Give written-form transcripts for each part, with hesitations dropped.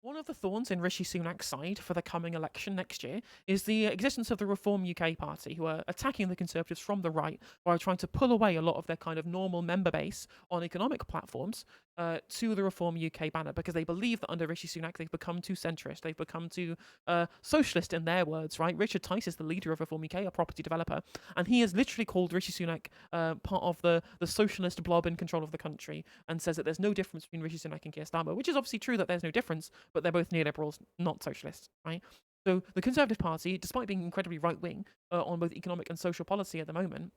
One of the thorns in Rishi Sunak's side for the coming election next year is the existence of the Reform UK party, who are attacking the Conservatives from the right while trying to pull away a lot of their kind of normal member base on economic platforms to the Reform UK banner, because they believe that under Rishi Sunak they've become too centrist, they've become too socialist in their words, right? Richard Tice is the leader of Reform UK, a property developer, and he has literally called Rishi Sunak part of the socialist blob in control of the country, and says that there's no difference between Rishi Sunak and Keir Starmer, which is obviously true that there's no difference, but they're both neoliberals, not socialists, right? So the Conservative Party, despite being incredibly right-wing on both economic and social policy at the moment,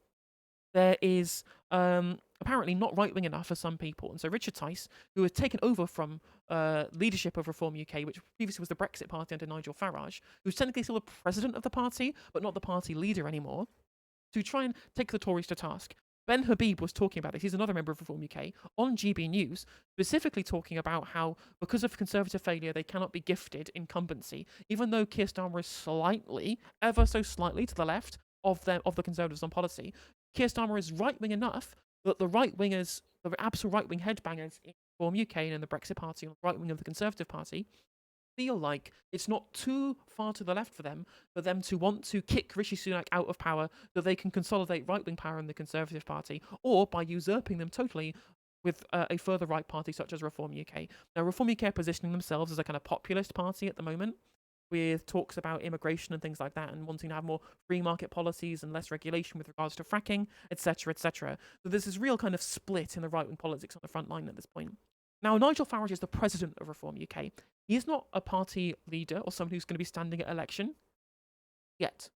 there is apparently not right-wing enough for some people. And so Richard Tice, who has taken over from leadership of Reform UK, which previously was the Brexit Party under Nigel Farage, who's technically still the president of the party, but not the party leader anymore, to try and take the Tories to task. Ben Habib was talking about this. He's another member of Reform UK on GB News, specifically talking about how, because of Conservative failure, they cannot be gifted incumbency, even though Keir Starmer is slightly, ever so slightly, to the left of the Conservatives on policy. Keir Starmer is right-wing enough that the right-wingers, the absolute right-wing headbangers in Reform UK and in the Brexit Party, on the right wing of the Conservative Party, feel like it's not too far to the left for them to want to kick Rishi Sunak out of power so they can consolidate right-wing power in the Conservative Party, or by usurping them totally with a further right party such as Reform UK. Now, Reform UK are positioning themselves as a kind of populist party at the moment, with talks about immigration and things like that, and wanting to have more free market policies and less regulation with regards to fracking, etc., etc. So there's this real kind of split in the right-wing politics on the front line at this point. Now, Nigel Farage is the president of Reform UK. He is not a party leader or someone who's going to be standing at election yet.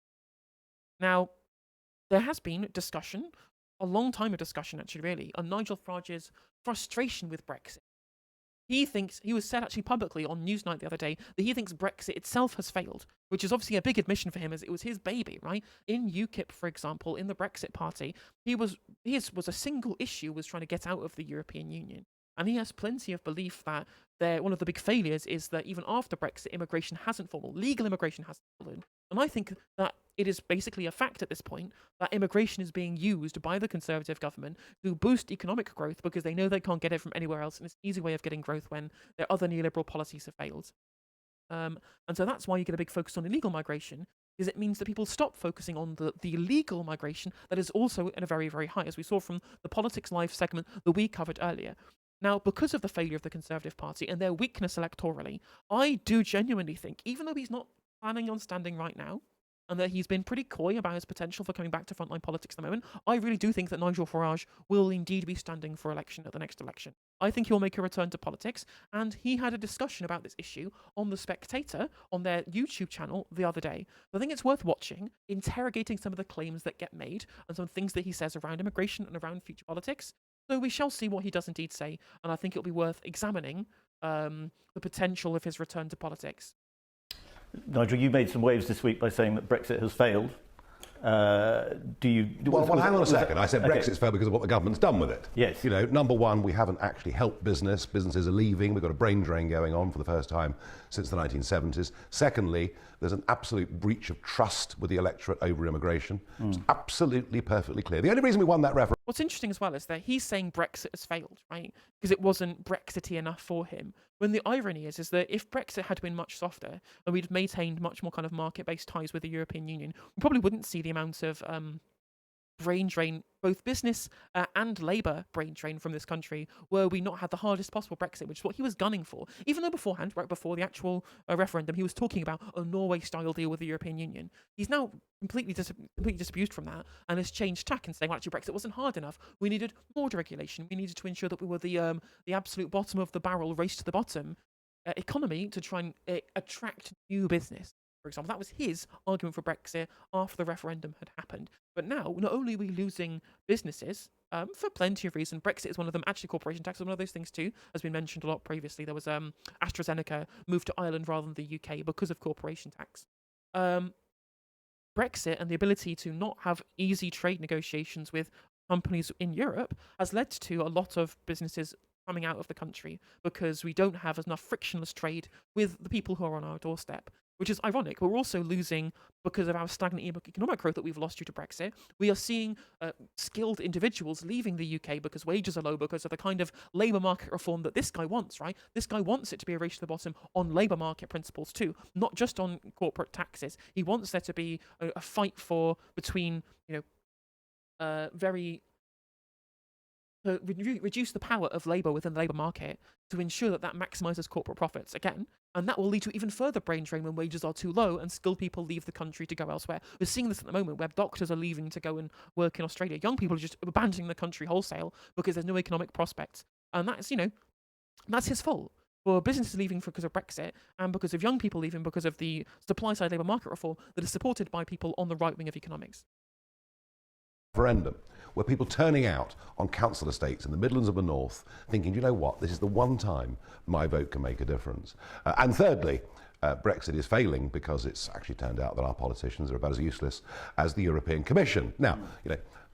Now, there has been discussion, a long time of discussion actually, really, on Nigel Farage's frustration with Brexit. He was said actually publicly on Newsnight the other day that he thinks Brexit itself has failed, which is obviously a big admission for him, as it was his baby, right? In UKIP, for example, in the Brexit Party, his was a single issue was trying to get out of the European Union. And he has plenty of belief that one of the big failures is that even after Brexit, immigration hasn't fallen, legal immigration hasn't fallen. And I think that it is basically a fact at this point that immigration is being used by the Conservative government to boost economic growth, because they know they can't get it from anywhere else, and it's an easy way of getting growth when their other neoliberal policies have failed. And so that's why you get a big focus on illegal migration, because it means that people stop focusing on the legal migration that is also at a very, very high, as we saw from the Politics Live segment that we covered earlier. Now, because of the failure of the Conservative Party and their weakness electorally, I do genuinely think, even though he's not planning on standing right now, and that he's been pretty coy about his potential for coming back to frontline politics at the moment, I really do think that Nigel Farage will indeed be standing for election at the next election. I think he'll make a return to politics, and he had a discussion about this issue on The Spectator, on their YouTube channel, the other day. I think it's worth watching, interrogating some of the claims that get made, and some things that he says around immigration and around future politics. So we shall see what he does indeed say, and I think it'll be worth examining the potential of his return to politics. Nigel, you made some waves this week by saying that Brexit has failed. Well, hang on a second. I said Brexit's failed because of what the government's done with it. Yes. You know, number one, we haven't actually helped business. Businesses are leaving. We've got a brain drain going on for the first time since the 1970s. Secondly, there's an absolute breach of trust with the electorate over immigration. It's absolutely perfectly clear. The only reason we won that referendum... What's interesting as well is that he's saying Brexit has failed, right? Because it wasn't Brexity enough for him. When the irony is that if Brexit had been much softer and we'd maintained much more kind of market-based ties with the European Union, we probably wouldn't see the amount of brain drain, both business and labour brain drain from this country, were we not had the hardest possible Brexit, which is what he was gunning for. Even though beforehand, right before the actual referendum, he was talking about a Norway-style deal with the European Union. He's now completely disabused from that and has changed tack and saying, well, actually, Brexit wasn't hard enough. We needed more regulation. We needed to ensure that we were the absolute bottom of the barrel, race to the bottom economy to try and attract new business. For example, that was his argument for Brexit after the referendum had happened. But now, not only are we losing businesses, for plenty of reasons, Brexit is one of them, actually corporation tax is one of those things too, has been mentioned a lot previously. There was AstraZeneca moved to Ireland rather than the UK because of corporation tax. Brexit and the ability to not have easy trade negotiations with companies in Europe has led to a lot of businesses coming out of the country because we don't have enough frictionless trade with the people who are on our doorstep. which is ironic. But we're also losing, because of our stagnant economic growth that we've lost due to Brexit, we are seeing skilled individuals leaving the UK because wages are low, because of the kind of labour market reform that this guy wants, right? This guy wants it to be a race to the bottom on labour market principles too, not just on corporate taxes. He wants there to be a fight between, reduce the power of labour within the labour market to ensure that maximises corporate profits again, and that will lead to even further brain drain when wages are too low and skilled people leave the country to go elsewhere. We're seeing this at the moment where doctors are leaving to go and work in Australia. Young people are just abandoning the country wholesale because there's no economic prospects, and that's his fault. For businesses leaving because of Brexit, and because of young people leaving because of the supply side labour market reform that is supported by people on the right wing of economics. Referendum, where people turning out on council estates in the Midlands of the North thinking, you know what, this is the one time my vote can make a difference. And thirdly, Brexit is failing because it's actually turned out that our politicians are about as useless as the European Commission. Now,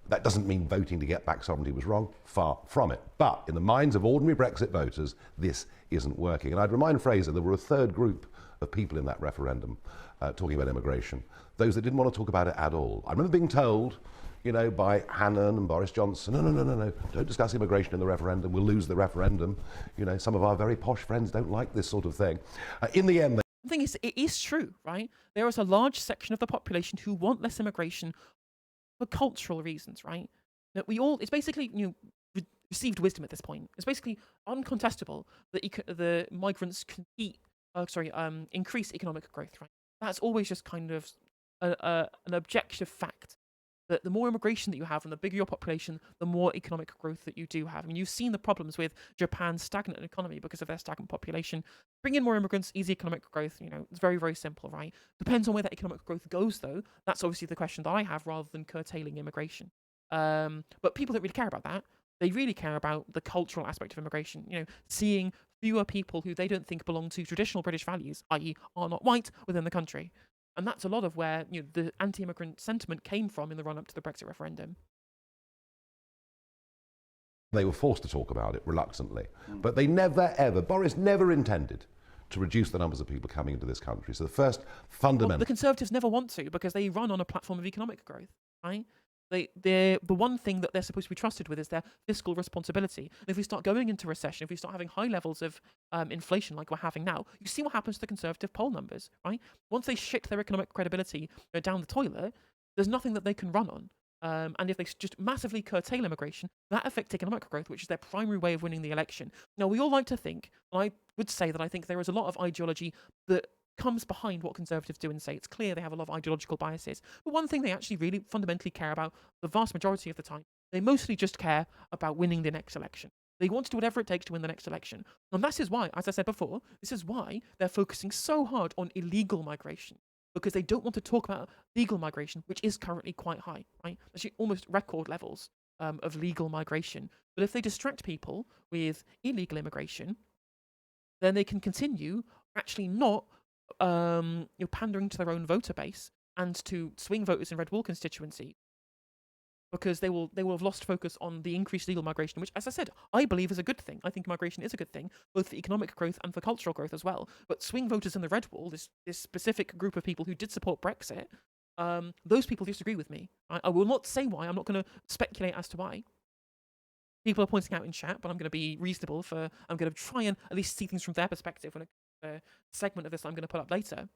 that doesn't mean voting to get back sovereignty was wrong, far from it. But in the minds of ordinary Brexit voters, this isn't working. And I'd remind Fraser, there were a third group of people in that referendum talking about immigration, those that didn't want to talk about it at all. I remember being told, by Hannon and Boris Johnson, no, don't discuss immigration in the referendum, we'll lose the referendum. Some of our very posh friends don't like this sort of thing. In the end, the thing is, it is true, right? There is a large section of the population who want less immigration for cultural reasons, right? That it's basically, received wisdom at this point. It's basically uncontestable that the migrants increase economic growth, right? That's always just kind of an objective fact. That the more immigration that you have and the bigger your population, the more economic growth that you do have. I mean, you've seen the problems with Japan's stagnant economy because of their stagnant population. Bring in more immigrants, easy economic growth, it's very, very simple, right? Depends on where that economic growth goes, though. That's obviously the question that I have rather than curtailing immigration. But people don't really care about that. They really care about the cultural aspect of immigration, seeing fewer people who they don't think belong to traditional British values, i.e. are not white, within the country. And that's a lot of where the anti-immigrant sentiment came from in the run-up to the Brexit referendum. They were forced to talk about it reluctantly. But they never, ever, Boris never intended to reduce the numbers of people coming into this country. So the first fundamental... Well, the Conservatives never want to, because they run on a platform of economic growth, right? The one thing that they're supposed to be trusted with is their fiscal responsibility. And if we start going into recession, if we start having high levels of inflation like we're having now, you see what happens to the Conservative poll numbers, right? Once they shit their economic credibility down the toilet, there's nothing that they can run on. And if they just massively curtail immigration, that affects economic growth, which is their primary way of winning the election. Now, we all like to think, and I would say that I think there is a lot of ideology that comes behind what Conservatives do and say. It's clear they have a lot of ideological biases. But one thing they actually really fundamentally care about, the vast majority of the time, they mostly just care about winning the next election. They want to do whatever it takes to win the next election. And this is why, as I said before, this is why they're focusing so hard on illegal migration. Because they don't want to talk about legal migration, which is currently quite high, right? Actually, almost record levels of legal migration. But if they distract people with illegal immigration, then they can continue actually not pandering to their own voter base and to swing voters in red wall constituency, because they will have lost focus on the increased legal migration, which, as I said, I believe is a good thing. I think migration is a good thing, both for economic growth and for cultural growth as well. But swing voters in the red wall, this specific group of people who did support Brexit, those people disagree with me. I will not say why. I'm not going to speculate as to why. People are pointing out in chat, but I'm going to be reasonable. I'm going to try and at least see things from their perspective when a segment of this I'm going to put up later.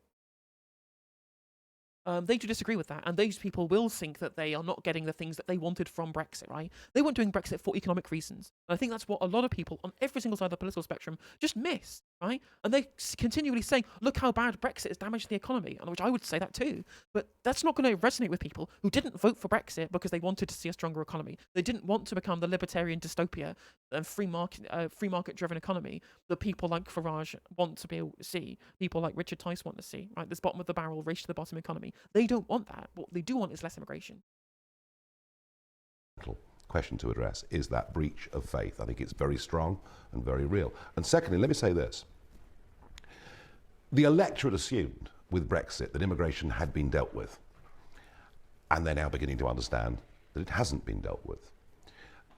They do disagree with that, and those people will think that they are not getting the things that they wanted from Brexit, right? They weren't doing Brexit for economic reasons. And I think that's what a lot of people on every single side of the political spectrum just miss, right? And they continually saying, look how bad Brexit has damaged the economy, and which I would say that too. But that's not going to resonate with people who didn't vote for Brexit because they wanted to see a stronger economy. They didn't want to become the libertarian dystopia and free market-driven economy that people like Farage want to be able to see, people like Richard Tice want to see, right? This bottom of the barrel, race to the bottom economy. They don't want that. What they do want is less immigration. Question to address is that breach of faith. I think it's very strong and very real. And secondly, let me say this. The electorate assumed with Brexit that immigration had been dealt with. And they're now beginning to understand that it hasn't been dealt with.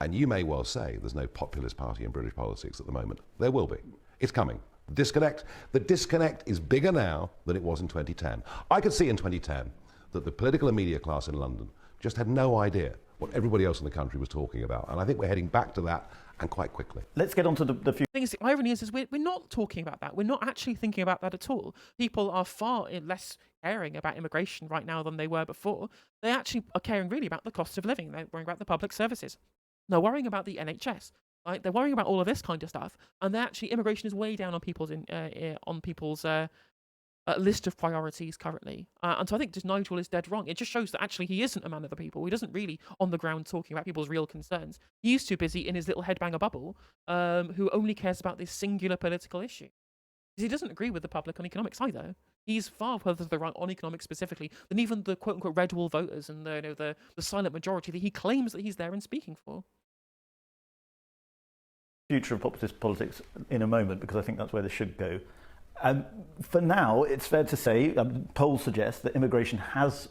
And you may well say there's no populist party in British politics at the moment. There will be. It's coming. The disconnect is bigger now than it was in 2010. I could see in 2010 that the political and media class in London just had no idea what everybody else in the country was talking about. And I think we're heading back to that, and quite quickly. Let's get on to the few. The irony is we're not talking about that. We're not actually thinking about that at all. People are far less caring about immigration right now than they were before. They actually are caring really about the cost of living. They're worrying about the public services. They're worrying about the NHS. Right? They're worrying about all of this kind of stuff. And immigration is way down on people's list of priorities currently. And so I think just Nigel is dead wrong. It just shows that actually he isn't a man of the people. He doesn't really on the ground talking about people's real concerns. He's too busy in his little headbanger bubble, who only cares about this singular political issue. Because he doesn't agree with the public on economics either. He's far further to the right on economics specifically than even the quote-unquote red wall voters and the silent majority that he claims that he's there and speaking for. Future of populist politics in a moment, because I think that's where this should go. For now, it's fair to say, polls suggest that immigration has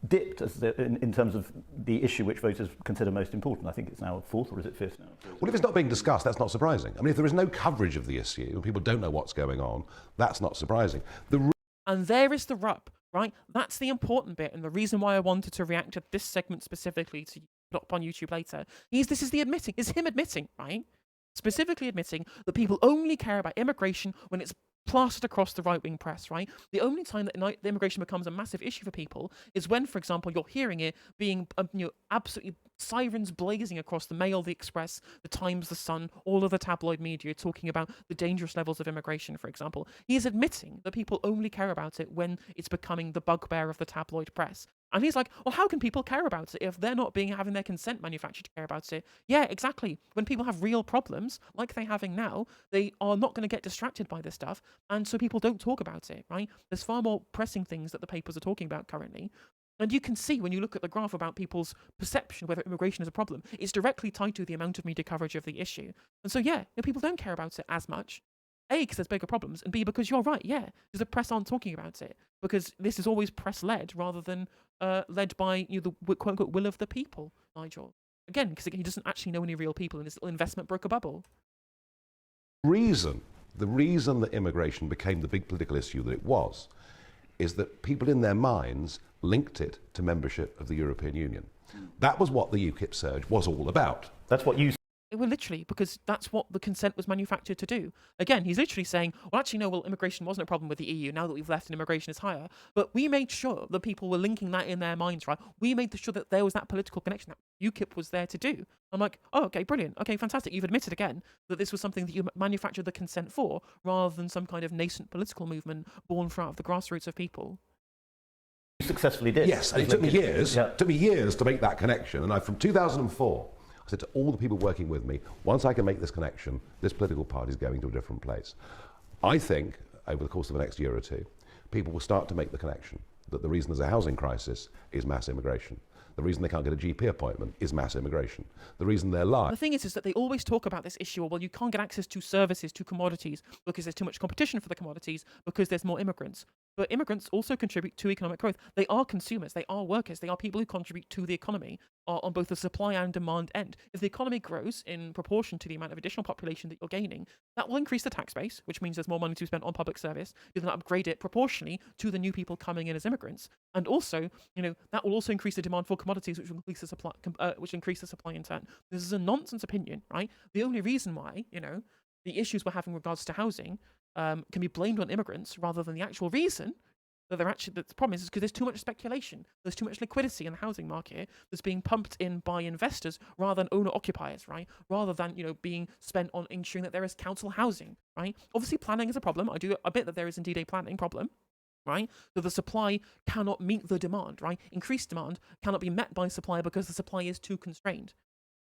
dipped in terms of the issue which voters consider most important. I think it's now fourth, or is it fifth now? Well, if it's not being discussed, that's not surprising. I mean, if there is no coverage of the issue and people don't know what's going on, that's not surprising. And there is the rub, right? That's the important bit, and the reason why I wanted to react to this segment specifically to put up on YouTube later is him admitting, right? Specifically admitting that people only care about immigration when it's plastered across the right-wing press, right? The only time that the immigration becomes a massive issue for people is when, for example, you're hearing it being absolutely sirens blazing across the Mail, the Express, the Times, the Sun, all of the tabloid media talking about the dangerous levels of immigration, for example. He is admitting that people only care about it when it's becoming the bugbear of the tabloid press. And he's like, well, how can people care about it if they're not having their consent manufactured to care about it? Yeah, exactly. When people have real problems, like they're having now, they are not going to get distracted by this stuff, and so people don't talk about it, right? There's far more pressing things that the papers are talking about currently. And you can see when you look at the graph about people's perception of whether immigration is a problem, it's directly tied to the amount of media coverage of the issue. And so, yeah, people don't care about it as much. A, because there's bigger problems, and B, because you're right, yeah, because the press aren't talking about it. Because this is always press-led rather than led by the quote-unquote will of the people, Nigel. Again, because he doesn't actually know any real people in this little investment broker bubble. The reason that immigration became the big political issue that it was is that people in their minds linked it to membership of the European Union. That was what the UKIP surge was all about. That's what you... Well, literally, because that's what the consent was manufactured to do. Again, he's literally saying, well, actually, no, immigration wasn't a problem with the EU now that we've left and immigration is higher. But we made sure that people were linking that in their minds, right? We made sure that there was that political connection that UKIP was there to do. I'm like, oh, okay, brilliant. Okay, fantastic. You've admitted again that this was something that you manufactured the consent for rather than some kind of nascent political movement born from out of the grassroots of people. You successfully did. Yes, and it took me years. Yeah. It took me years to make that connection. And from 2004... I said to all the people working with me, once I can make this connection, this political party is going to a different place. I think, over the course of the next year or two, people will start to make the connection that the reason there's a housing crisis is mass immigration. The reason they can't get a GP appointment is mass immigration. The reason they're lying... The thing is that they always talk about this issue, well, you can't get access to services, to commodities, because there's too much competition for the commodities, because there's more immigrants. But immigrants also contribute to economic growth. They are consumers, they are workers, they are people who contribute to the economy on both the supply and demand end. If the economy grows in proportion to the amount of additional population that you're gaining, that will increase the tax base, which means there's more money to be spent on public service. You're going to upgrade it proportionally to the new people coming in as immigrants. And also, that will also increase the demand for commodities, which will increase the supply, in turn. This is a nonsense opinion, right? The only reason why, the issues we're having with regards to housing can be blamed on immigrants rather than the actual reason that the problem is because there's too much speculation. There's too much liquidity in the housing market that's being pumped in by investors rather than owner-occupiers, right? Rather than, being spent on ensuring that there is council housing, right? Obviously, planning is a problem. I do admit that there is indeed a planning problem, right? So the supply cannot meet the demand, right? Increased demand cannot be met by supply because the supply is too constrained.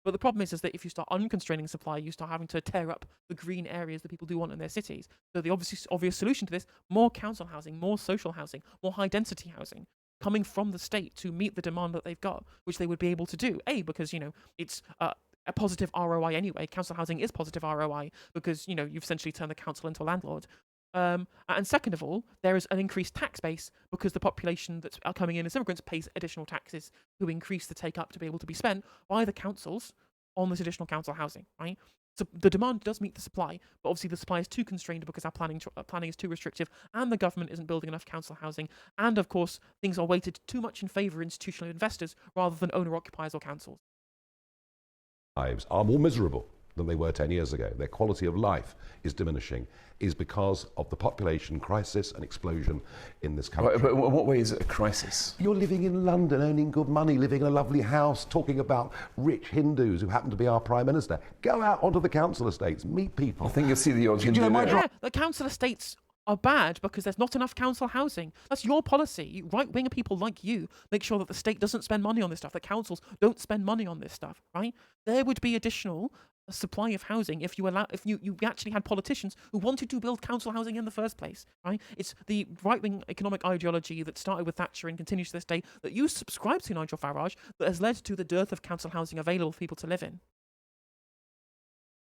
But the problem is that if you start unconstraining supply, you start having to tear up the green areas that people do want in their cities. So the obvious solution to this, more council housing, more social housing, more high-density housing coming from the state to meet the demand that they've got, which they would be able to do. A, because, it's a positive ROI anyway. Council housing is positive ROI because, you've essentially turned the council into a landlord. And second of all, there is an increased tax base because the population that's coming in as immigrants pays additional taxes to increase the take-up to be able to be spent by the councils on this additional council housing, right? the demand does meet the supply, but obviously the supply is too constrained because our planning is too restrictive, and the government isn't building enough council housing, and of course things are weighted too much in favour of institutional investors rather than owner-occupiers or councils. Lives are more miserable than they were 10 years ago. Their quality of life is diminishing, is because of the population crisis and explosion in this country. But in what way is it a crisis? You're living in London, earning good money, living in a lovely house, talking about rich Hindus who happen to be our Prime Minister. Go out onto the council estates, meet people. I think you'll see the odd Do you know my Yeah, the council estates are bad because there's not enough council housing. That's your policy. Right-wing people like you make sure that the state doesn't spend money on this stuff, that councils don't spend money on this stuff, right? There would be additional supply of housing if you actually had politicians who wanted to build council housing in the first place, right? It's the right-wing economic ideology that started with Thatcher and continues to this day that you subscribe to, Nigel Farage, that has led to the dearth of council housing available for people to live in.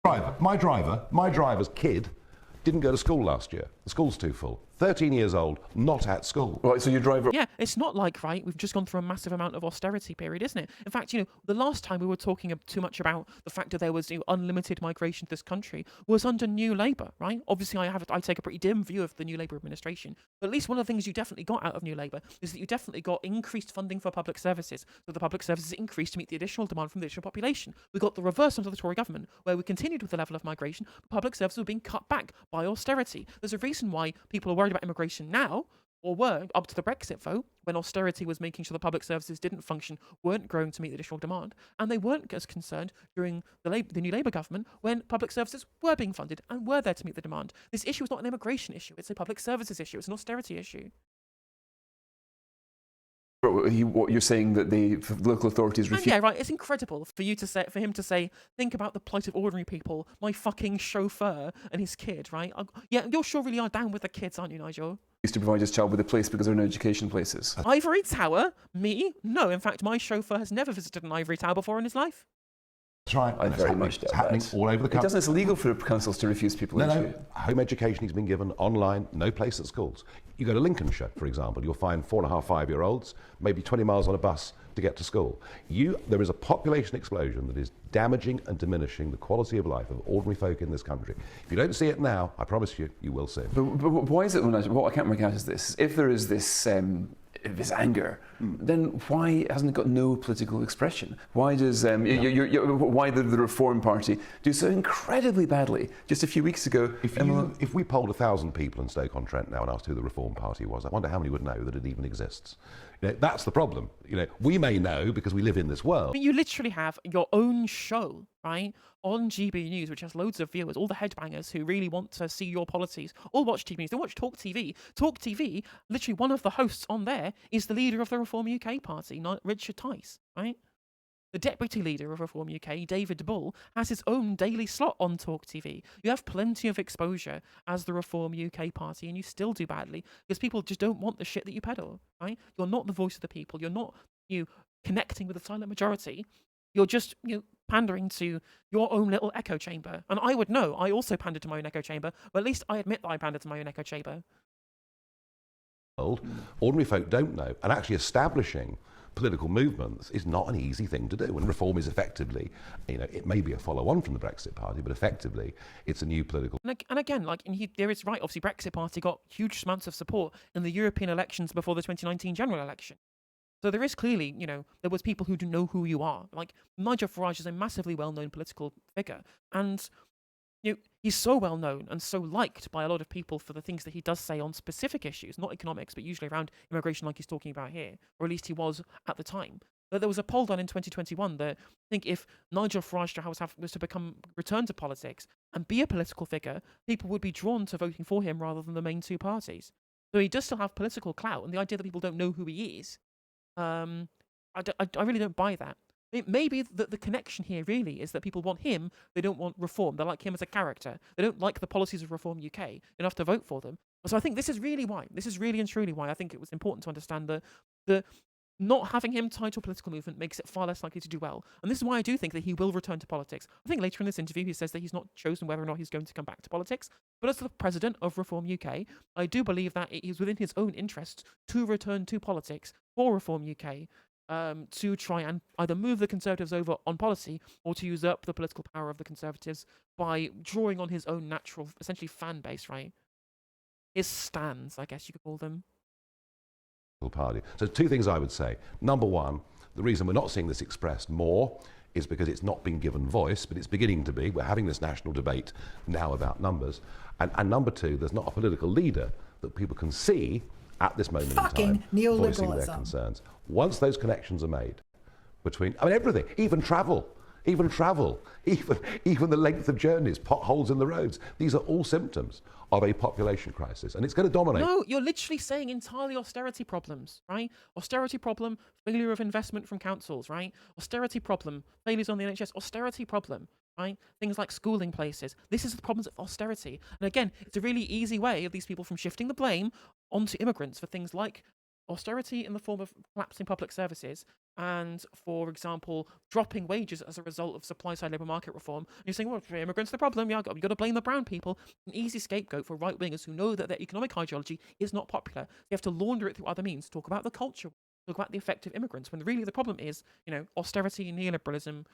My driver's kid didn't go to school last year. The school's too full. 13 years old, not at school. Right, so your driver... Yeah, it's not like, right, we've just gone through a massive amount of austerity period, isn't it? In fact, the last time we were talking too much about the fact that there was unlimited migration to this country was under New Labour, right? Obviously, I take a pretty dim view of the New Labour administration, but at least one of the things you definitely got out of New Labour is that you definitely got increased funding for public services. So the public services increased to meet the additional demand from the additional population. We got the reverse under the Tory government, where we continued with the level of migration, but public services were being cut back by austerity. There's a reason why people are worried about immigration now, or were up to the Brexit vote, when austerity was making sure the public services didn't function, weren't growing to meet the additional demand, and they weren't as concerned during the New Labour government when public services were being funded and were there to meet the demand. This issue is not an immigration issue, it's a public services issue, it's an austerity issue. What you're saying that the local authorities refuse... Yeah, right, it's incredible for him to say, think about the plight of ordinary people, my fucking chauffeur and his kid, right? Yeah, you sure really are down with the kids, aren't you, Nigel? ...to provide his child with a place because there are no education places. Ivory Tower? Me? No, in fact, my chauffeur has never visited an ivory tower before in his life. That's right. I very much doubt It's happening that. all over the country. It doesn't. It's illegal for councils to refuse people No. Home education has been given online, no place at schools. You go to Lincolnshire, for example, you'll find 4.5, 5-year-olds, maybe 20 miles on a bus to get to school. There is a population explosion that is damaging and diminishing the quality of life of ordinary folk in this country. If you don't see it now, I promise you, you will see it. But why is it, what I can't make out is this, if there is this anger, then why hasn't it got no political expression? Why does why the Reform Party do so incredibly badly? Just a few weeks ago, if we polled 1,000 people in Stoke-on-Trent now and asked who the Reform Party was, I wonder how many would know that it even exists. That's the problem. We may know because we live in this world. You literally have your own show, right, on GB News, which has loads of viewers, all the headbangers who really want to see your policies, all watch TV News. They watch Talk TV. Talk TV, literally one of the hosts on there is the leader of the Reform UK party, Richard Tice, right? The deputy leader of Reform UK, David Bull, has his own daily slot on Talk TV. You have plenty of exposure as the Reform UK party, and you still do badly because people just don't want the shit that you peddle, right? You're not the voice of the people. You're not connecting with the silent majority. You're just pandering to your own little echo chamber. And I would know. I also pandered to my own echo chamber, but at least I admit that I pandered to my own echo chamber. Ordinary folk don't know, and actually establishing political movements is not an easy thing to do. And Reform is effectively, it may be a follow-on from the Brexit Party, but effectively it's a new political... And again, there is right, obviously Brexit Party got huge amounts of support in the European elections before the 2019 general election. So there is clearly, there was people who do know who you are. Like, Nigel Farage is a massively well-known political figure. And, he's so well-known and so liked by a lot of people for the things that he does say on specific issues, not economics, but usually around immigration like he's talking about here, or at least he was at the time. But there was a poll done in 2021 that I think if Nigel Farage was to return to politics and be a political figure, people would be drawn to voting for him rather than the main two parties. So he does still have political clout, and the idea that people don't know who he is, I really don't buy that. It may be that the connection here really is that people want him, they don't want Reform. They like him as a character. They don't like the policies of Reform UK enough to vote for them. So I think this is really and truly why I think it was important to understand that not having him tied to a political movement makes it far less likely to do well. And this is why I do think that he will return to politics. I think later in this interview he says that he's not chosen whether or not he's going to come back to politics. But as the president of Reform UK, I do believe that it is within his own interests to return to politics for Reform UK to try and either move the Conservatives over on policy or to usurp the political power of the Conservatives by drawing on his own natural, essentially, fan base, right? His stans, I guess you could call them. Party. So 2 things I would say. Number 1, the reason we're not seeing this expressed more is because it's not been given voice, but it's beginning to be. We're having this national debate now about numbers. And number 2, there's not a political leader that people can see at this moment in time voicing their concerns. Once those connections are made between, I mean, everything, even travel, even the length of journeys, potholes in the roads, these are all symptoms of a population crisis, and it's going to dominate. No, you're literally saying entirely austerity problems, right? Austerity problem, failure of investment from councils, right? Austerity problem, failures on the NHS, austerity problem, right? Things like schooling places. This is the problems of austerity. And again, it's a really easy way of these people from shifting the blame onto immigrants for things like austerity in the form of collapsing public services and, for example, dropping wages as a result of supply-side labour market reform. And you're saying, well, immigrants are the problem. Yeah, you've got to blame the brown people. An easy scapegoat for right-wingers who know that their economic ideology is not popular. They have to launder it through other means, talk about the culture, talk about the effect of immigrants, when really the problem is, austerity, neoliberalism,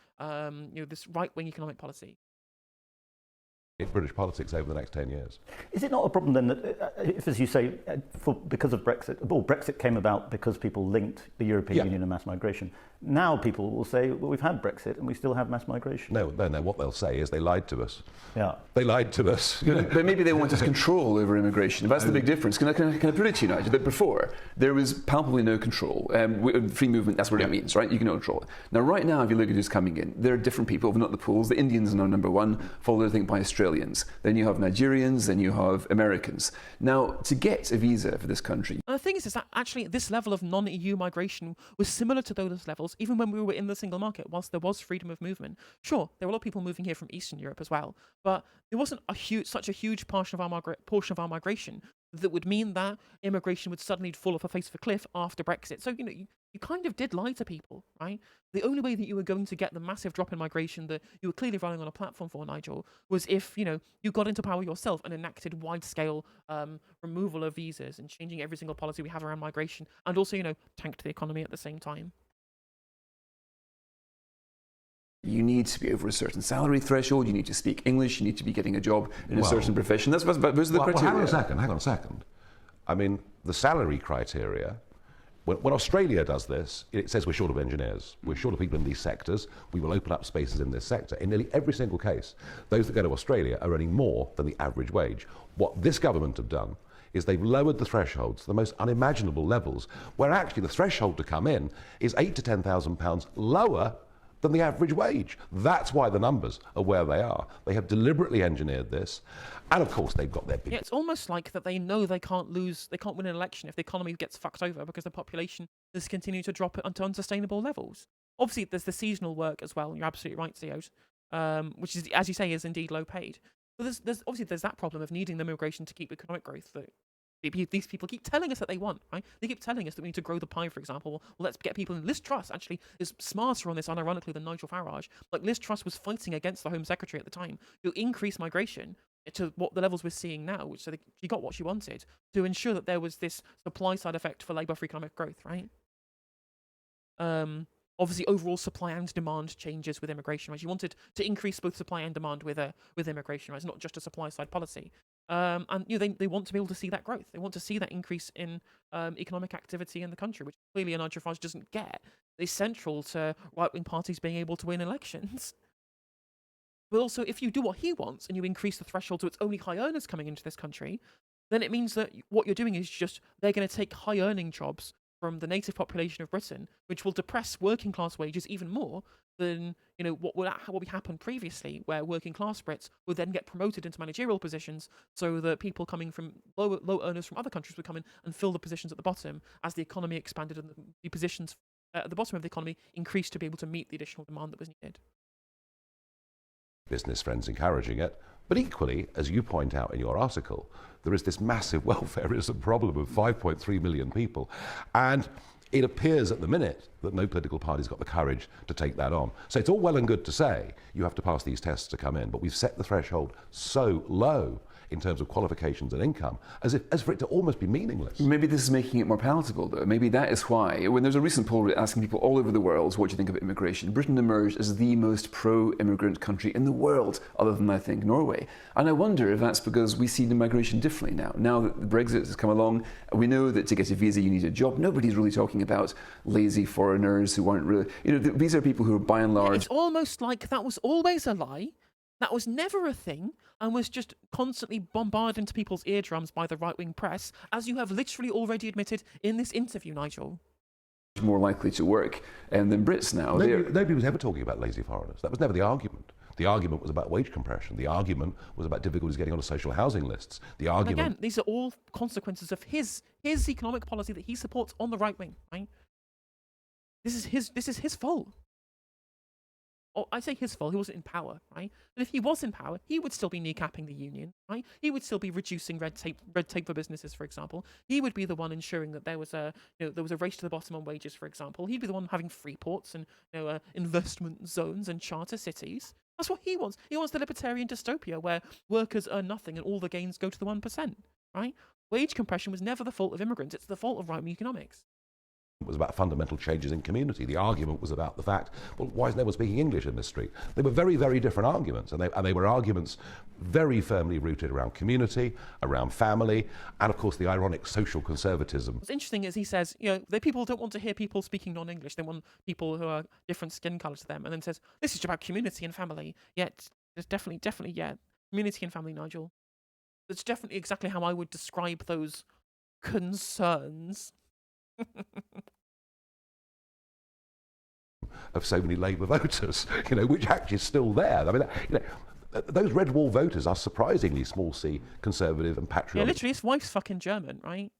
this right-wing economic policy. British politics over the next 10 years. Is it not a problem then that, if, as you say, because of Brexit, Brexit came about because people linked the European Union and mass migration. Now people will say, well, we've had Brexit and we still have mass migration. No, what they'll say is they lied to us. Yeah. They lied to us. But maybe they wanted control over immigration. That's the big difference. Can I put it to you, Nigel, that before, there was palpably no control. Free movement, that's what it means, right? You can control it. Now, right now, if you look at who's coming in, there are different people, not the pools. The Indians are now number 1, followed, I think, by Australians. Then you have Nigerians, then you have Americans. Now, to get a visa for this country... And the thing is that actually this level of non-EU migration was similar to those levels, even when we were in the single market, whilst there was freedom of movement. Sure, there were a lot of people moving here from Eastern Europe as well, but there wasn't such a huge portion of our migration that would mean that immigration would suddenly fall off the face of a cliff after Brexit. So, you kind of did lie to people, right? The only way that you were going to get the massive drop in migration that you were clearly running on a platform for, Nigel, was if, you got into power yourself and enacted wide-scale removal of visas and changing every single policy we have around migration, and also, tanked the economy at the same time. You need to be over a certain salary threshold, you need to speak English, you need to be getting a job in a certain profession. Those are the criteria. Well, hang on a second. I mean, the salary criteria, when Australia does this, it says we're short of engineers, we're short of people in these sectors, we will open up spaces in this sector. In nearly every single case, those that go to Australia are earning more than the average wage. What this government have done is they've lowered the thresholds to the most unimaginable levels, where actually the threshold to come in is £8,000 to £10,000 lower than the average wage. That's why the numbers are where they are. They have deliberately engineered this. And of course, they've got their big... Yeah, it's almost like that they know they can't win an election if the economy gets fucked over because the population is continuing to drop onto unsustainable levels. Obviously, there's the seasonal work as well. You're absolutely right, Theos, which is, as you say, is indeed low paid. But there's that problem of needing the immigration to keep economic growth that these people keep telling us that they want, right? They keep telling us that we need to grow the pie, for example. Well, let's get people in. Liz Truss actually is smarter on this, unironically, than Nigel Farage. Like, Liz Truss was fighting against the Home Secretary at the time to increase migration to what the levels we're seeing now, which so she got what she wanted, to ensure that there was this supply-side effect for labour for economic growth, right? Obviously, overall supply and demand changes with immigration, right? She wanted to increase both supply and demand with immigration, right? It's not just a supply-side policy. And they want to be able to see that growth. They want to see that increase in economic activity in the country, which clearly Nigel Farage doesn't get. It's central to right-wing parties being able to win elections. But also, if you do what he wants and you increase the threshold so it's only high earners coming into this country, then it means that what you're doing is just they're going to take high-earning jobs from the native population of Britain, which will depress working class wages even more than what happened previously, where working class Brits would then get promoted into managerial positions, so that people coming from low earners from other countries would come in and fill the positions at the bottom as the economy expanded and the positions at the bottom of the economy increased to be able to meet the additional demand that was needed. Business friends encouraging it. But equally, as you point out in your article, there is this massive welfareism problem of 5.3 million people. And it appears at the minute that no political party's got the courage to take that on. So it's all well and good to say you have to pass these tests to come in, but we've set the threshold so low in terms of qualifications and income, as for it to almost be meaningless. Maybe this is making it more palatable, though. Maybe that is why, when there's a recent poll asking people all over the world what do you think of immigration, Britain emerged as the most pro-immigrant country in the world, other than, I think, Norway. And I wonder if that's because we see immigration differently now. Now that Brexit has come along, we know that to get a visa you need a job. Nobody's really talking about lazy foreigners who aren't really... these are people who are by and large... It's almost like that was always a lie. That was never a thing and was just constantly bombarded into people's eardrums by the right-wing press, as you have literally already admitted in this interview, Nigel. More likely to work than Brits now. Nobody was ever talking about lazy foreigners. That was never the argument. The argument was about wage compression. The argument was about difficulties getting onto social housing lists. The argument... And again, these are all consequences of his economic policy that he supports on the right wing, right? This is his fault. Or I say his fault, he wasn't in power, right? But if he was in power, he would still be kneecapping the union, right? He would still be reducing red tape for businesses, for example. He would be the one ensuring that there was a race to the bottom on wages, for example. He'd be the one having free ports and investment zones and charter cities. That's what he wants. He wants the libertarian dystopia where workers earn nothing and all the gains go to the 1%, right? Wage compression was never the fault of immigrants. It's the fault of right-wing economics. It was about fundamental changes in community. The argument was about the fact, well, why is no one speaking English in this street? They were very, very different arguments, and they were arguments very firmly rooted around community, around family, and of course the ironic social conservatism. What's interesting is he says, the people don't want to hear people speaking non-English. They want people who are different skin colour to them, and then says, this is about community and family. Yet, there's definitely, community and family, Nigel. That's definitely exactly how I would describe those concerns. Of so many Labour voters, which actually is still there. I mean, those red wall voters are surprisingly small c conservative and patriotic. Yeah, literally, his wife's fucking German, right?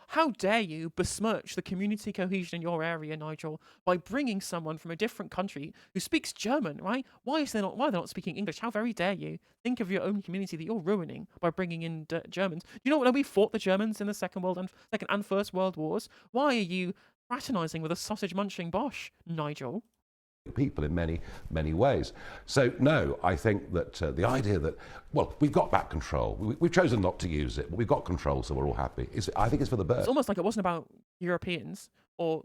How dare you besmirch the community cohesion in your area, Nigel, by bringing someone from a different country who speaks German, right? Why are they not speaking English? How very dare you? Think of your own community that you're ruining by bringing in Germans. Do you know when we fought the Germans in the Second and First World Wars? Why are you fraternising with a sausage-munching Bosch, Nigel? People in many, many ways. So, no, I think that the idea that, well, we've got back control. We've chosen not to use it, but we've got control, so we're all happy. I think it's for the birds. It's almost like it wasn't about Europeans or,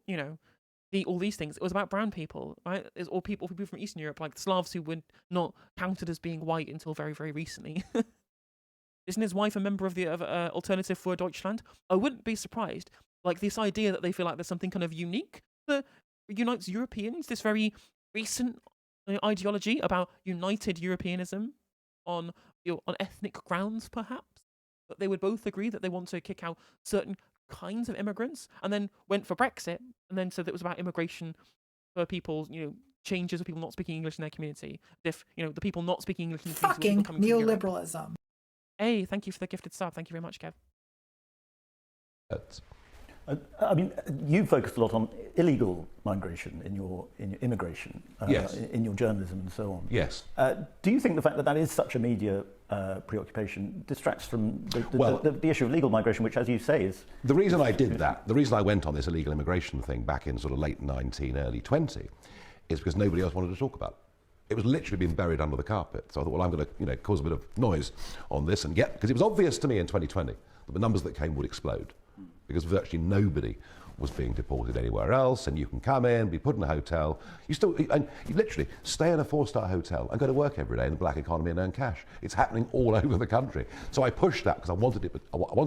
all these things. It was about brown people, right? Or people from Eastern Europe, like Slavs who were not counted as being white until very, very recently. Isn't his wife a member of the Alternative für Deutschland? I wouldn't be surprised. Like this idea that they feel like there's something kind of unique that unites Europeans, this very recent ideology about united Europeanism on ethnic grounds, perhaps. But they would both agree that they want to kick out certain kinds of immigrants, and then went for Brexit, and then said that it was about immigration for people, changes of people not speaking English in their community. If the people not speaking English in the community fucking neoliberalism. Hey, thank you for the gifted sub. Thank you very much, Kev. I mean, you focused a lot on illegal migration in your immigration, yes. in your journalism and so on. Yes. Do you think the fact that is such a media preoccupation distracts from the issue of legal migration, which, as you say, is... The reason I did that, the reason I went on this illegal immigration thing back in sort of late 19, early 20, is because nobody else wanted to talk about it. It was literally being buried under the carpet. So I thought, well, I'm going to cause a bit of noise on this and because it was obvious to me in 2020 that the numbers that came would explode. Because virtually nobody was being deported anywhere else, and you can come in, be put in a hotel. You literally stay in a 4-star hotel and go to work every day in the black economy and earn cash. It's happening all over the country. So I pushed that because I wanted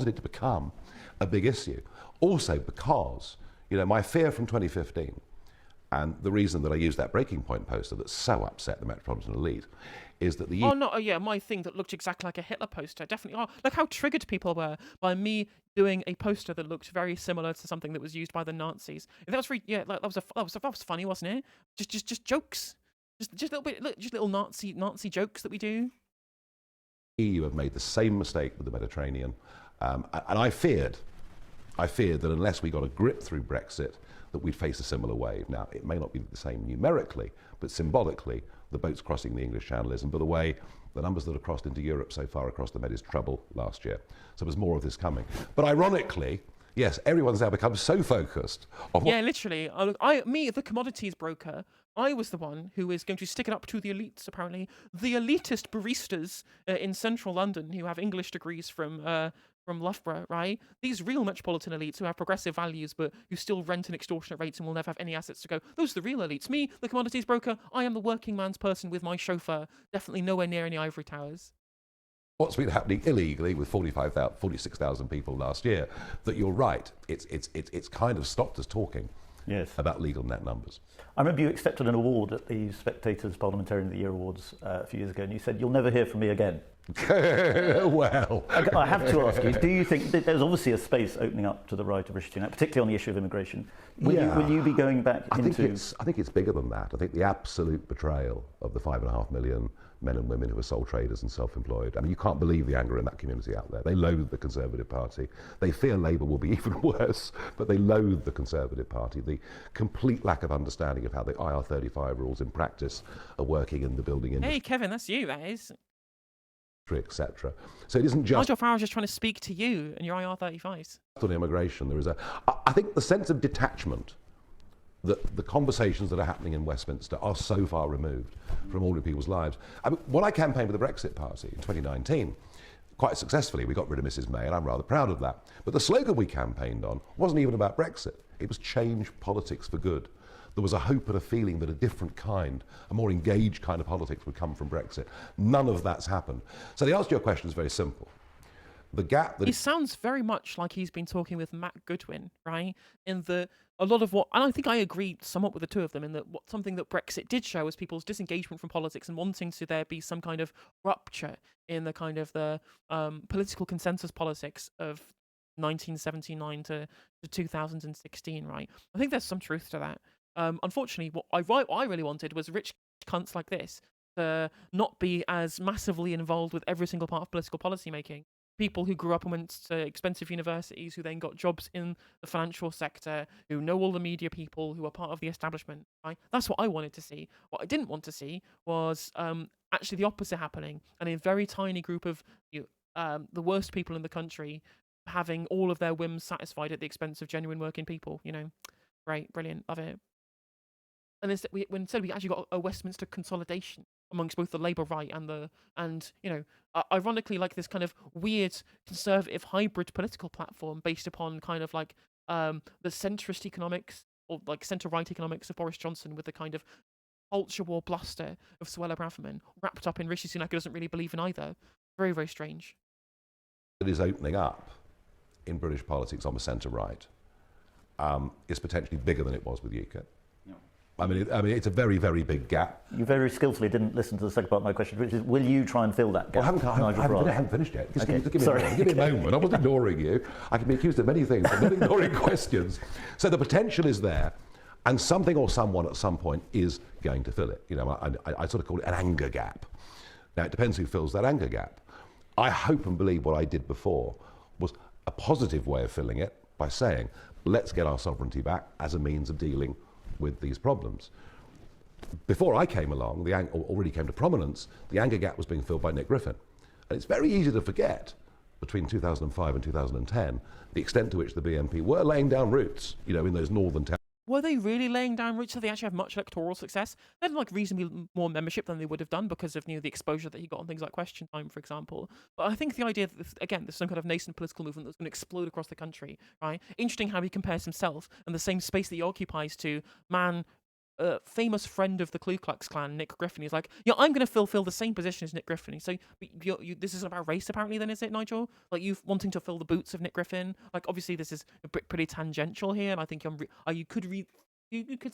it to become a big issue. Also because my fear from 2015, and the reason that I used that breaking point poster that so upset the metropolitan elite, is that my thing that looked exactly like a Hitler poster, definitely. Oh, look how triggered people were by me doing a poster that looked very similar to something that was used by the Nazis. That was funny, wasn't it? Just jokes, just little Nazi jokes that we do. EU have made the same mistake with the Mediterranean, and I feared that unless we got a grip through Brexit, that we'd face a similar wave. Now, it may not be the same numerically, but symbolically, the boats crossing the English Channel is. And by the way, the numbers that have crossed into Europe so far across the Med is treble last year. So there's more of this coming. But ironically, yes, everyone's now become so focused on Yeah, literally. The commodities broker, I was the one who is going to stick it up to the elites, apparently. The elitist baristas in central London who have English degrees from Loughborough, right? These real metropolitan elites who have progressive values but who still rent in extortionate rates and will never have any assets to go. Those are the real elites. Me, the commodities broker, I am the working man's person with my chauffeur. Definitely nowhere near any ivory towers. What's been happening illegally with 46,000 people last year, that you're right, it's kind of stopped us talking about legal net numbers. I remember you accepted an award at the Spectator's Parliamentarian of the Year Awards a few years ago, and you said, "You'll never hear from me again." Well, I have to ask you, do you think that there's obviously a space opening up to the right of Rishi Sunak, particularly on the issue of immigration? Will you be going back into... I think it's bigger than that. I think the absolute betrayal of the 5.5 million men and women who are sole traders and self-employed. I mean, you can't believe the anger in that community out there. They loathe the Conservative Party. They fear Labour will be even worse, but they loathe the Conservative Party. The complete lack of understanding of how the IR35 rules in practice are working in the building industry. Hey, Kevin, that's you, that is. Etc. So it isn't just Nigel Farage is trying to speak to you and your IR35s. on immigration. There is I think the sense of detachment that the conversations that are happening in Westminster are so far removed from ordinary people's lives. I mean, when I campaigned with the Brexit Party in 2019, quite successfully, we got rid of Mrs May, and I'm rather proud of that. But the slogan we campaigned on wasn't even about Brexit. It was change politics for good. There was a hope and a feeling that a different kind, a more engaged kind of politics would come from Brexit. None of that's happened. So the answer to your question is very simple. The gap that... It sounds very much like he's been talking with Matt Goodwin, right? In the... A lot of what... And I think I agree somewhat with the two of them in that something that Brexit did show is people's disengagement from politics and wanting to there be some kind of rupture in the kind of the political consensus politics of 1979 to 2016, right? I think there's some truth to that. Unfortunately, what I really wanted was rich cunts like this to not be as massively involved with every single part of political policy making. People who grew up and went to expensive universities, who then got jobs in the financial sector, who know all the media people, who are part of the establishment. Right? That's what I wanted to see. What I didn't want to see was actually the opposite happening, and a very tiny group of the worst people in the country having all of their whims satisfied at the expense of genuine working people. You know, great, brilliant, love it. And instead we actually got a Westminster consolidation amongst both the Labour right and ironically, like this kind of weird conservative hybrid political platform based upon kind of like the centrist economics or like centre-right economics of Boris Johnson with the kind of culture war bluster of Suella Braverman wrapped up in Rishi Sunak who doesn't really believe in either. Very, very strange. That is opening up in British politics on the centre-right is potentially bigger than it was with UKIP. I mean, it's a very, very big gap. You very skillfully didn't listen to the second part of my question, which is, will you try and fill that gap? Well, I haven't finished yet. Just Okay, give me sorry. give me a moment. I wasn't ignoring you. I can be accused of many things, but not ignoring questions. So the potential is there, and something or someone at some point is going to fill it. You know, I sort of call it an anger gap. Now, it depends who fills that anger gap. I hope and believe what I did before was a positive way of filling it by saying, let's get our sovereignty back as a means of dealing with these problems. Before I came along, already came to prominence, the anger gap was being filled by Nick Griffin. And it's very easy to forget, between 2005 and 2010, the extent to which the BNP were laying down roots, you know, in those northern towns. Were they really laying down roots? Did they actually have much electoral success? They had like reasonably more membership than they would have done because of the exposure that he got on things like Question Time, for example. But I think the idea that there's some kind of nascent political movement that's going to explode across the country, right? Interesting how he compares himself and the same space that he occupies to famous friend of the Ku Klux Klan, Nick Griffin. He's like, yeah, I'm going to fulfill the same position as Nick Griffin. So this isn't about race, apparently, then, is it, Nigel? Like, you wanting to fill the boots of Nick Griffin? Like, obviously, this is pretty tangential here, and I think you could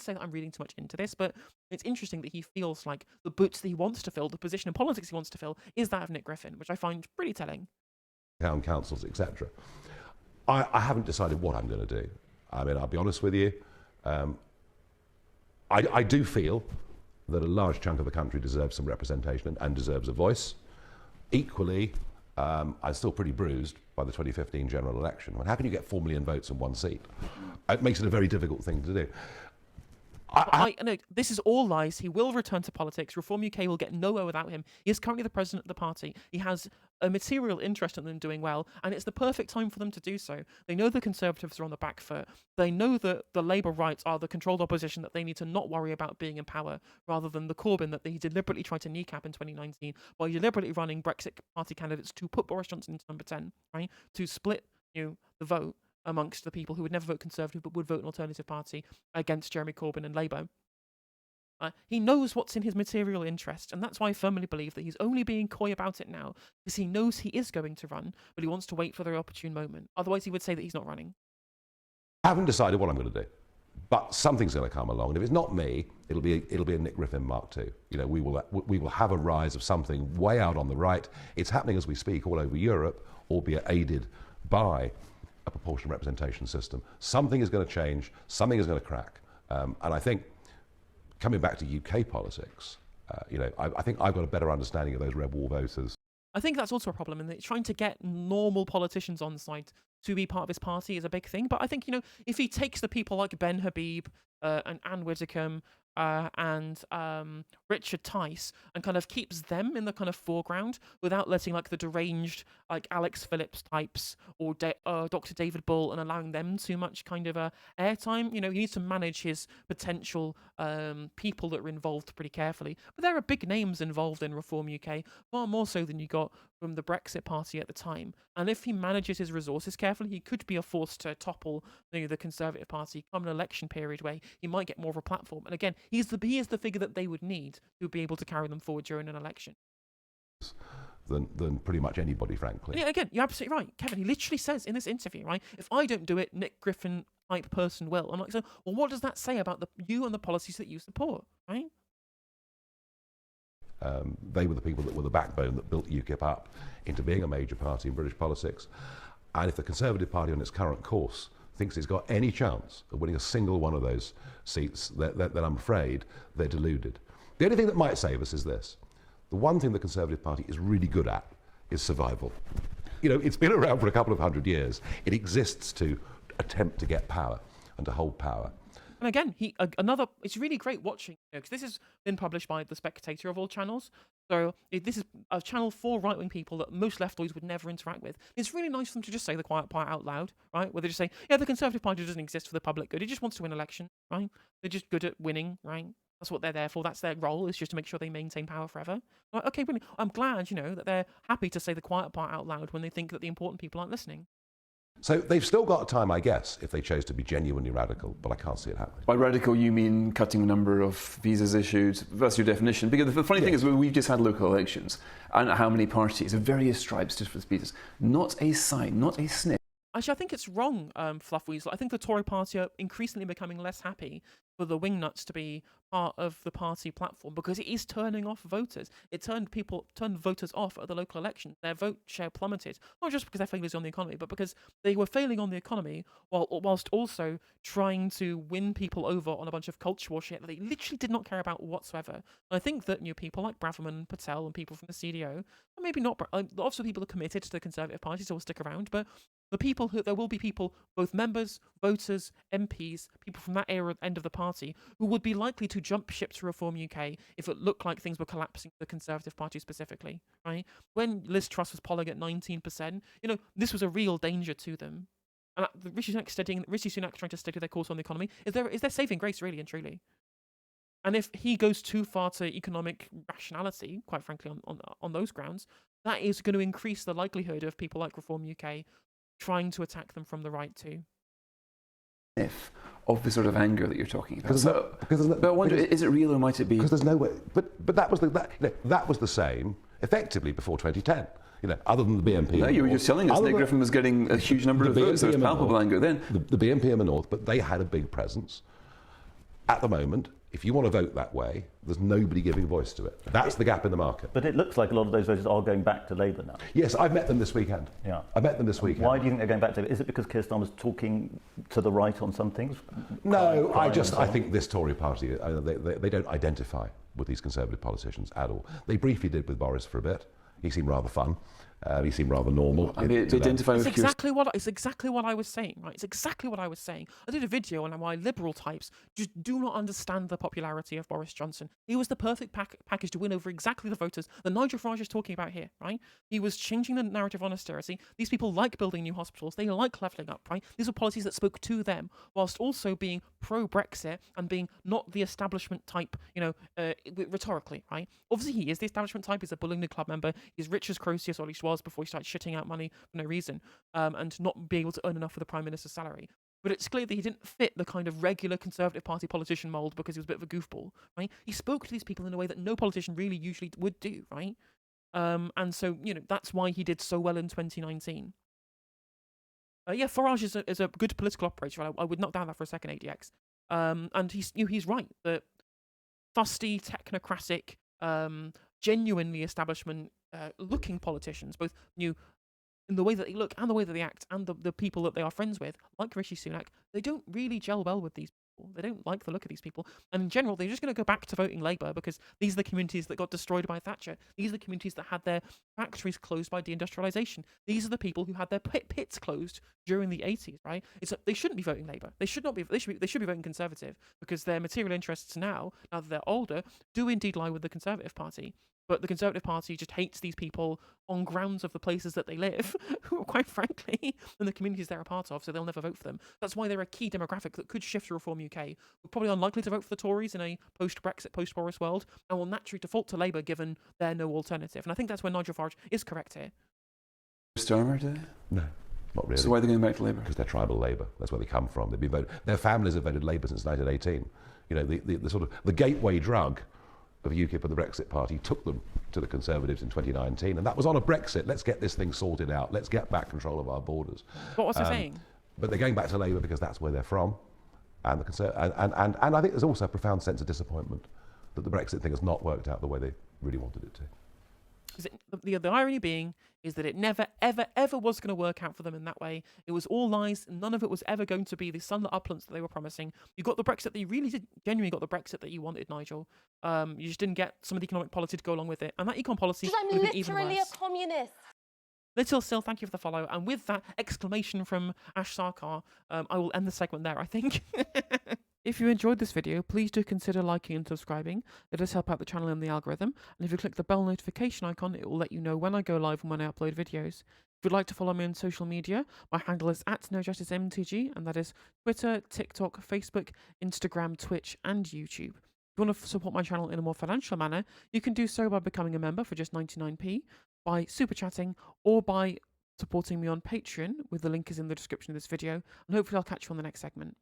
say that I'm reading too much into this, but it's interesting that he feels like the boots that he wants to fill, the position in politics he wants to fill, is that of Nick Griffin, which I find pretty telling. Town councils, etc. I haven't decided what I'm going to do. I mean, I'll be honest with you. I do feel that a large chunk of the country deserves some representation and deserves a voice. Equally, I'm still pretty bruised by the 2015 general election. How can you get 4 million votes in one seat? It makes it a very difficult thing to do. No, this is all lies. He will return to politics. Reform UK will get nowhere without him. He is currently the president of the party. He has a material interest in them doing well, and it's the perfect time for them to do so. They know the Conservatives are on the back foot. They know that the Labour rights are the controlled opposition that they need to not worry about being in power, rather than the Corbyn that he deliberately tried to kneecap in 2019 by deliberately running Brexit party candidates to put Boris Johnson into number 10, right? To split, the vote amongst the people who would never vote Conservative but would vote an alternative party against Jeremy Corbyn and Labour. He knows what's in his material interest, and that's why I firmly believe that he's only being coy about it now, because he knows he is going to run, but he wants to wait for the opportune moment. Otherwise, he would say that he's not running. I haven't decided what I'm going to do, but something's going to come along, and if it's not me, it'll be a Nick Griffin Mark II. We will have a rise of something way out on the right. It's happening as we speak all over Europe, albeit aided by a proportional representation system. Something is going to change. Something is going to crack, and I think, coming back to UK politics, I think I've got a better understanding of those red wall voters. I think that's also a problem, in that trying to get normal politicians on side to be part of his party is a big thing. But I think, if he takes the people like Ben Habib and Anne Widdecombe and Richard Tice and kind of keeps them in the kind of foreground without letting like the deranged like Alex Phillips types or Dr. David Bull and allowing them too much kind of airtime. He needs to manage his potential people that are involved pretty carefully. But there are big names involved in Reform UK, far more so than you got from the Brexit party at the time. And if he manages his resources carefully, he could be a force to topple the Conservative Party come an election period where he might get more of a platform. And again, he is the figure that they would need to be able to carry them forward during an election. Than pretty much anybody, frankly. Yeah, again, you're absolutely right, Kevin. He literally says in this interview, right, if I don't do it, Nick Griffin type person will. I'm like, so, well, what does that say about you and the policies that you support, right? They were the people that were the backbone that built UKIP up into being a major party in British politics. And if the Conservative Party on its current course thinks it's got any chance of winning a single one of those seats, then I'm afraid they're deluded. The only thing that might save us is this. The one thing the Conservative Party is really good at is survival. It's been around for a couple of hundred years. It exists to attempt to get power and to hold power. And again, it's really great watching, because this has been published by the Spectator of all channels. So this is a channel for right-wing people that most leftoids would never interact with. It's really nice for them to just say the quiet part out loud, right? Where they just say, yeah, the Conservative Party doesn't exist for the public good. It just wants to win election, right? They're just good at winning, right? That's what they're there for. That's their role, is just to make sure they maintain power forever. Like, okay, brilliant. I'm glad, that they're happy to say the quiet part out loud when they think that the important people aren't listening. So they've still got time, I guess, if they chose to be genuinely radical, but I can't see it happening. By radical, you mean cutting the number of visas issued? That's your definition. Because the funny thing is, we've just had local elections, and how many parties of various stripes stood for the visas? Not a sign, not a sniff. Actually, I think it's wrong, Fluff Weasel. I think the Tory party are increasingly becoming less happy for the wingnuts to be part of the party platform, because it is turning off voters. It turned voters off at the local election. Their vote share plummeted, not just because they're failures on the economy, but because they were failing on the economy whilst also trying to win people over on a bunch of culture war shit that they literally did not care about whatsoever. And I think that people like Braverman and Patel and people from the CDO, and maybe not, lots of people are committed to the Conservative Party, so will stick around, but there will be people, both members, voters, MPs, people from that end of the party, who would be likely to jump ship to Reform UK if it looked like things were collapsing for the Conservative Party specifically, right? When Liz Truss was polling at 19%, this was a real danger to them. And Rishi Sunak trying to steady their course on the economy is their saving grace, really and truly. And if he goes too far to economic rationality, quite frankly, on those grounds, that is going to increase the likelihood of people like Reform UK trying to attack them from the right too. Of the sort of anger that you're talking about. But I wonder, is it real or might it be? Because there's no way. But that was the same effectively before 2010. Other than the BNP. No, you were just telling us Nick Griffin was getting a huge number of votes. There was palpable anger then. The BNP in the north, but they had a big presence. At the moment, if you want to vote that way, there's nobody giving voice to it. That's the gap in the market. But it looks like a lot of those voters are going back to Labour now. Yes, I've met them this weekend. Yeah, I met them this weekend. Why do you think they're going back to Labour? Is it because Keir Starmer's talking to the right on some things? No, I think this Tory party, they don't identify with these Conservative politicians at all. They briefly did with Boris for a bit. He seemed rather fun. He seemed rather normal. And they identify It's with exactly what I was saying, right? It's exactly what I was saying. I did a video on why liberal types just do not understand the popularity of Boris Johnson. He was the perfect package to win over exactly the voters that Nigel Farage is talking about here, right? He was changing the narrative on austerity. These people like building new hospitals. They like levelling up, right? These are policies that spoke to them, whilst also being pro-Brexit and being not the establishment type, rhetorically, right? Obviously, he is the establishment type. He's a bullying the club member. He's rich as Croesus, or at least was before he started shitting out money for no reason, and not being able to earn enough for the Prime Minister's salary. But it's clear that he didn't fit the kind of regular Conservative Party politician mould because he was a bit of a goofball, right? He spoke to these people in a way that no politician really usually would do, right? And so, that's why he did so well in 2019. Farage is a good political operator. I would not doubt that for a second, ADX. And he's right. The fusty, technocratic, genuinely establishment-looking politicians, both in the way that they look and the way that they act and the people that they are friends with, like Rishi Sunak, they don't really gel well with these people. They don't like the look of these people. And in general, they're just going to go back to voting Labour because these are the communities that got destroyed by Thatcher. These are the communities that had their factories closed by deindustrialisation. These are the people who had their pits closed during the 80s, right? They shouldn't be voting Labour. They should be voting Conservative because their material interests now that they're older, do indeed lie with the Conservative Party. But the Conservative Party just hates these people on grounds of the places that they live, quite frankly, and the communities they're a part of, so they'll never vote for them. That's why they're a key demographic that could shift to Reform UK. We're probably unlikely to vote for the Tories in a post-Brexit, post-Boris world, and will naturally default to Labour given their no alternative. And I think that's where Nigel Farage is correct here. Starmer, do they? No, not really. So why are they going back to Labour? Because they're tribal Labour. That's where they come from. They've been voted. Their families have voted Labour since 1918. The sort of the gateway drug of UKIP and the Brexit Party took them to the Conservatives in 2019, and that was on a Brexit. Let's get this thing sorted out. Let's get back control of our borders. What was I saying? But they're going back to Labour because that's where they're from, and and I think there's also a profound sense of disappointment that the Brexit thing has not worked out the way they really wanted it to. The irony being is that it never, ever, ever was going to work out for them in that way. It was all lies. None of it was ever going to be the sunlit uplands that they were promising. You got the Brexit that you really did, genuinely got the Brexit that you wanted, Nigel. You just didn't get some of the economic policy to go along with it. And that econ policy would have been even worse. I'm literally a communist. Little Sil, thank you for the follow. And with that exclamation from Ash Sarkar, I will end the segment there, I think. If you enjoyed this video, please do consider liking and subscribing. It does help out the channel and the algorithm. And if you click the bell notification icon, it will let you know when I go live and when I upload videos. If you'd like to follow me on social media, my handle is @NoJusticeMTG, and that is Twitter, TikTok, Facebook, Instagram, Twitch, and YouTube. If you want to support my channel in a more financial manner, you can do so by becoming a member for just 99p, by super chatting, or by supporting me on Patreon, with the link is in the description of this video. And hopefully I'll catch you on the next segment.